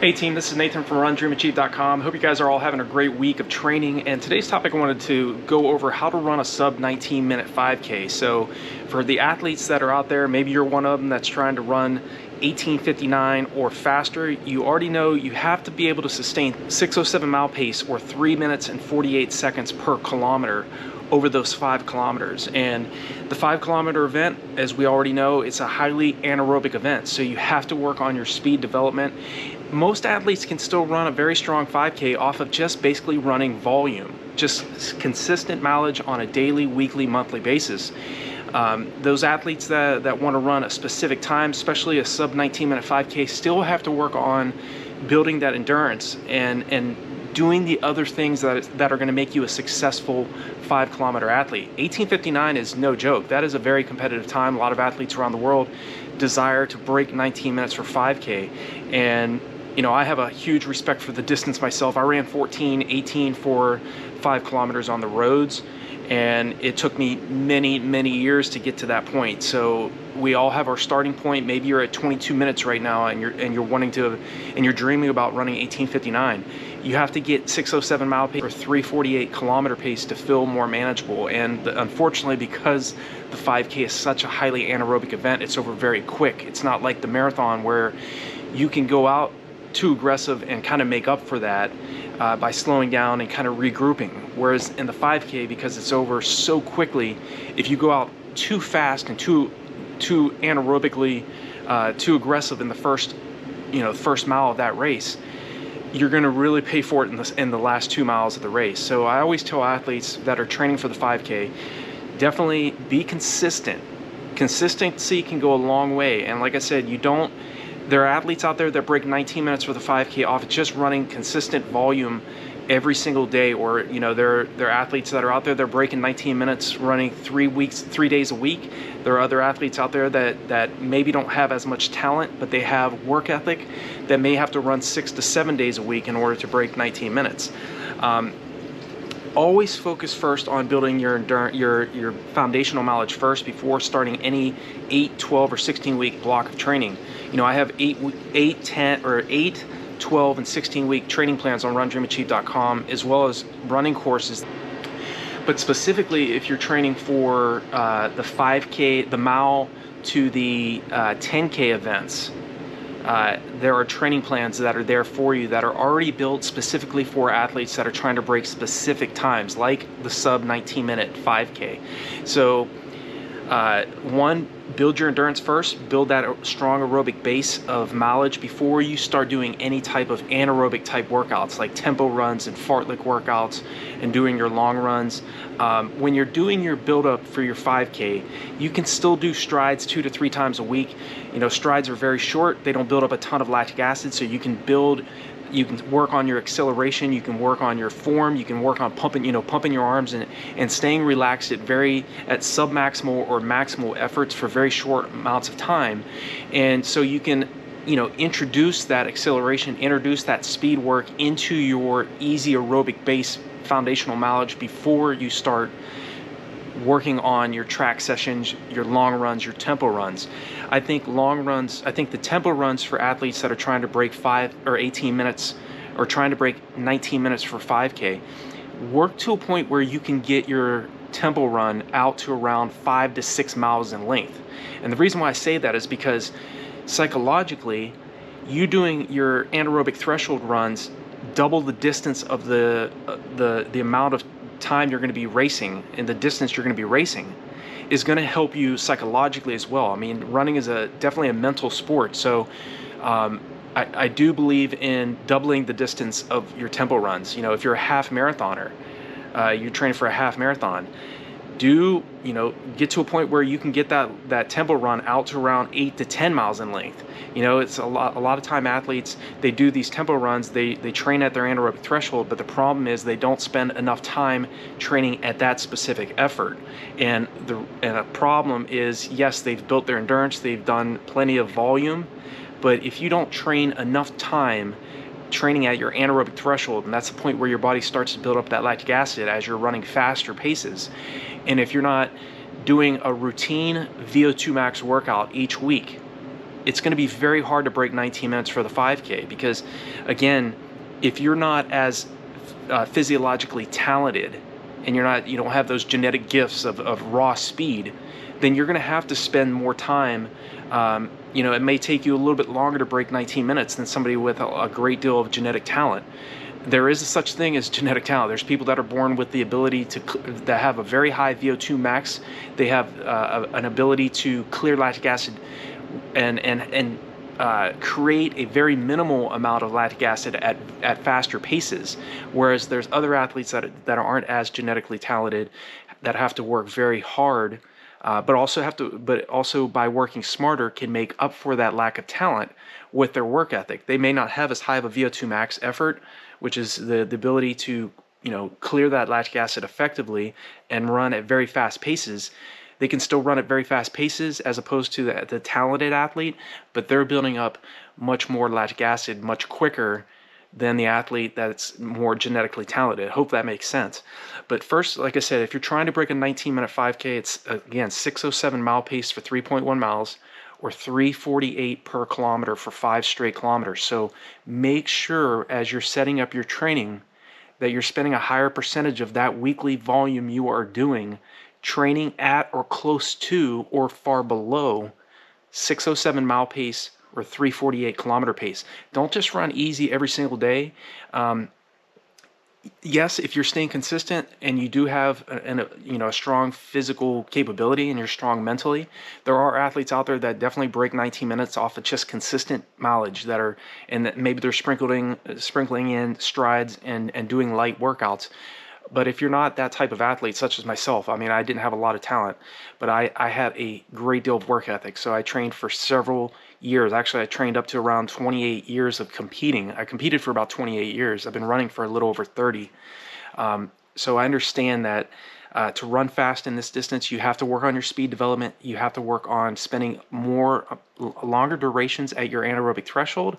Hey team, this is Nathan from RunDreamAchieve.com. Hope you guys are all having a great week of training. And today's topic, I wanted to go over how to run a sub 19-minute 5K. So for the athletes that are out there, maybe you're one of them that's trying to run 18:59 or faster, you already know you have to be able to sustain 6:07 mile pace or 3 minutes and 48 seconds per kilometer over those 5 kilometers. And the 5 kilometer event, as we already know, it's a highly anaerobic event. So you have to work on your speed development. Most athletes can still run a very strong 5K off of just basically running volume, just consistent mileage on a daily, weekly, monthly basis. Those athletes that want to run a specific time, especially a sub 19-minute 5K, still have to work on building that endurance and doing the other things that are going to make you a successful 5 kilometer athlete. 18:59 is no joke. That is a very competitive time. A lot of athletes around the world desire to break 19 minutes for 5K. And you know, I have a huge respect for the distance myself. I ran 14:18 for 5 kilometers on the roads, and it took me many years to get to that point. So we all have our starting point. Maybe you're at 22 minutes right now and you're dreaming about running 18:59. You have to get 6:07 mile pace or 3:48 kilometer pace to feel more manageable. And unfortunately, because the 5K is such a highly anaerobic event, it's over very quick. It's not like the marathon where you can go out too aggressive and kind of make up for that by slowing down and kind of regrouping. Whereas in the 5K, because it's over so quickly, if you go out too fast and too anaerobically too aggressive in the first mile of that race, you're going to really pay for it in the last 2 miles of the race. So I always tell athletes that are training for the 5K, definitely be consistent. Consistency can go a long way. And like I said, there are athletes out there that break 19 minutes for the 5K off just running consistent volume every single day, or there are athletes that are out there that are breaking 19 minutes running 3 days a week. There are other athletes out there that maybe don't have as much talent, but they have work ethic that may have to run 6 to 7 days a week in order to break 19 minutes. Always focus first on building your foundational mileage first before starting any 8, 12, or 16-week block of training. I have 8, 10, or 8, 12, and 16-week training plans on RunDreamAchieve.com, as well as running courses. But specifically, if you're training for the 5K, the mile to the 10K events, there are training plans that are there for you that are already built specifically for athletes that are trying to break specific times, like the sub 19-minute 5K. So one, build your endurance first, build that strong aerobic base of mileage before you start doing any type of anaerobic type workouts like tempo runs and fartlek workouts and doing your long runs. When you're doing your build up for your 5K, you can still do strides 2 to 3 times a week. Strides are very short. They don't build up a ton of lactic acid, so you can work on your acceleration, you can work on your form, you can work on pumping your arms and staying relaxed at sub-maximal or maximal efforts for very short amounts of time. And so you can introduce that acceleration, introduce that speed work into your easy aerobic base foundational mileage before you start working on your track sessions, your long runs, your tempo runs. I think the tempo runs for athletes that are trying to break 5 or 18 minutes or trying to break 19 minutes for 5K, work to a point where you can get your tempo run out to around 5 to 6 miles in length. And the reason why I say that is because psychologically, you doing your anaerobic threshold runs double the distance of the amount of time you're going to be racing, and the distance you're going to be racing is going to help you psychologically as well. I mean, running is definitely a mental sport. So I do believe in doubling the distance of your tempo runs. If you're a half marathoner, you're training for a half marathon, get to a point where you can get that tempo run out to around 8 to 10 miles in length. It's a lot of time athletes, they do these tempo runs, they train at their anaerobic threshold, but the problem is they don't spend enough time training at that specific effort. And a problem is, yes, they've built their endurance, they've done plenty of volume, but if you don't train enough time training at your anaerobic threshold, and that's the point where your body starts to build up that lactic acid as you're running faster paces, and if you're not doing a routine VO2 max workout each week, it's going to be very hard to break 19 minutes for the 5K, because again, if you're not as physiologically talented, and you don't have those genetic gifts of raw speed, then you're going to have to spend more time. It may take you a little bit longer to break 19 minutes than somebody with a great deal of genetic talent. There is such thing as genetic talent. There's people that are born with the ability that have a very high VO2 max. They have an ability to clear lactic acid and create a very minimal amount of lactic acid at faster paces. Whereas there's other athletes that aren't as genetically talented, that have to work very hard, but also by working smarter can make up for that lack of talent with their work ethic. They may not have as high of a VO2 max effort, which is the ability to clear that lactic acid effectively and run at very fast paces. They can still run at very fast paces as opposed to the talented athlete, but they're building up much more lactic acid much quicker than the athlete that's more genetically talented. I hope that makes sense. But first, like I said, if you're trying to break a 19-minute 5K, it's again 6:07 mile pace for 3.1 miles, or 3:48 per kilometer for 5 straight kilometers. So make sure as you're setting up your training that you're spending a higher percentage of that weekly volume you are doing training at or close to or far below 6:07 mile pace or 3:48 kilometer pace. Don't just run easy every single day. Yes, if you're staying consistent and you do have a strong physical capability and you're strong mentally, there are athletes out there that definitely break 19 minutes off of just consistent mileage and that maybe they're sprinkling in strides and doing light workouts. But if you're not that type of athlete, such as myself, I mean, I didn't have a lot of talent, but I had a great deal of work ethic. So I trained for several years. Actually, I trained up to around 28 years of competing. I competed for about 28 years. I've been running for a little over 30. So I understand that to run fast in this distance, you have to work on your speed development. You have to work on spending longer durations at your anaerobic threshold,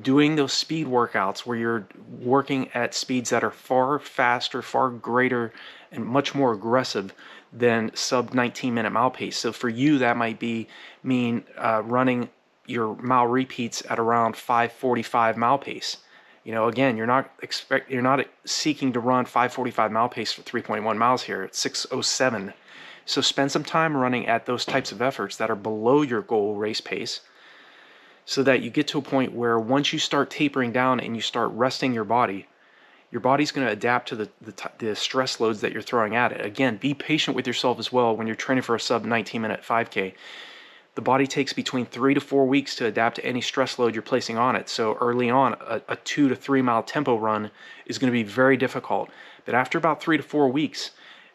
doing those speed workouts where you're working at speeds that are far faster, far greater, and much more aggressive than sub 19-minute mile pace. So for you, that might mean running your mile repeats at around 5:45 mile pace. Again, you're not seeking to run 5:45 mile pace for 3.1 miles here at 6:07. So spend some time running at those types of efforts that are below your goal race pace, so that you get to a point where once you start tapering down and you start resting your body's going to adapt to the stress loads that you're throwing at it. Again, be patient with yourself as well when you're training for a sub 19-minute 5K. The body takes between 3 to 4 weeks to adapt to any stress load you're placing on it. So early on, a 2 to 3 mile tempo run is going to be very difficult. But after about 3 to 4 weeks,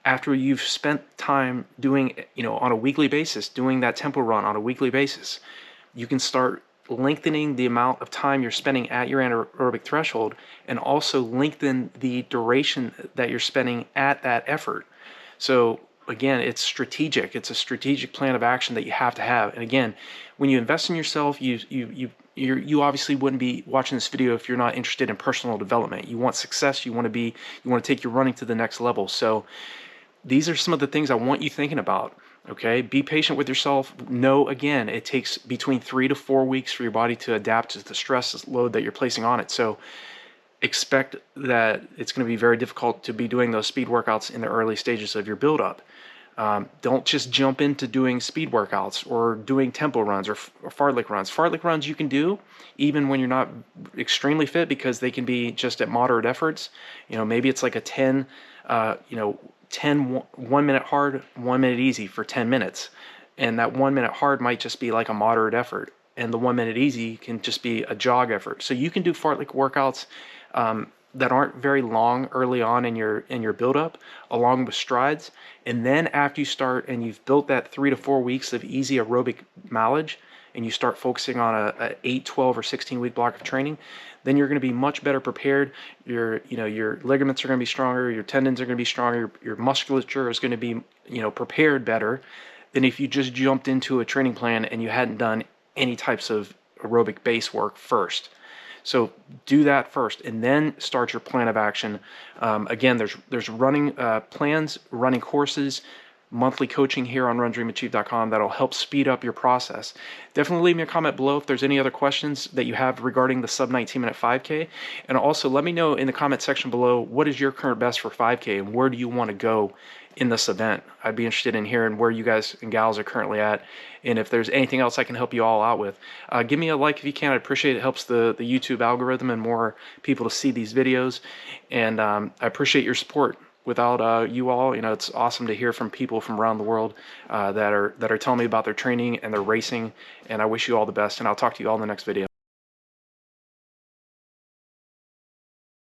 after you've spent time doing, on a weekly basis, doing that tempo run on a weekly basis, you can start lengthening the amount of time you're spending at your anaerobic threshold, and also lengthen the duration that you're spending at that effort. So again, it's strategic. It's a strategic plan of action that you have to have. And again, when you invest in yourself, you obviously wouldn't be watching this video if you're not interested in personal development. You want success. You want to take your running to the next level. So these are some of the things I want you thinking about. Okay, be patient with yourself. Know, again, it takes between 3 to 4 weeks for your body to adapt to the stress load that you're placing on it. So expect that it's going to be very difficult to be doing those speed workouts in the early stages of your build-up. Don't just jump into doing speed workouts or doing tempo runs or fartlek runs. Fartlek runs you can do even when you're not extremely fit, because they can be just at moderate efforts. Maybe it's like a 10 1 minute hard, 1 minute easy for 10 minutes. And that 1 minute hard might just be like a moderate effort. And the 1 minute easy can just be a jog effort. So you can do fartlek workouts that aren't very long early on in your build-up, along with strides. And then after you start and you've built that 3 to 4 weeks of easy aerobic mileage, and you start focusing on a 8, 12, or 16-week block of training, then you're going to be much better prepared. Your ligaments are going to be stronger, your tendons are going to be stronger, your musculature is going to be prepared better than if you just jumped into a training plan and you hadn't done any types of aerobic base work first. So do that first, and then start your plan of action. Again, there's running plans, running courses, monthly coaching here on RunDreamAchieve.com that'll help speed up your process. Definitely leave me a comment below if there's any other questions that you have regarding the sub 19-minute 5K. And also let me know in the comment section below, what is your current best for 5K and where do you want to go in this event? I'd be interested in hearing where you guys and gals are currently at, and if there's anything else I can help you all out with. Give me a like if you can. I'd appreciate it. It helps the YouTube algorithm and more people to see these videos. And I appreciate your support. Without you all, it's awesome to hear from people from around the world that are telling me about their training and their racing. And I wish you all the best. And I'll talk to you all in the next video.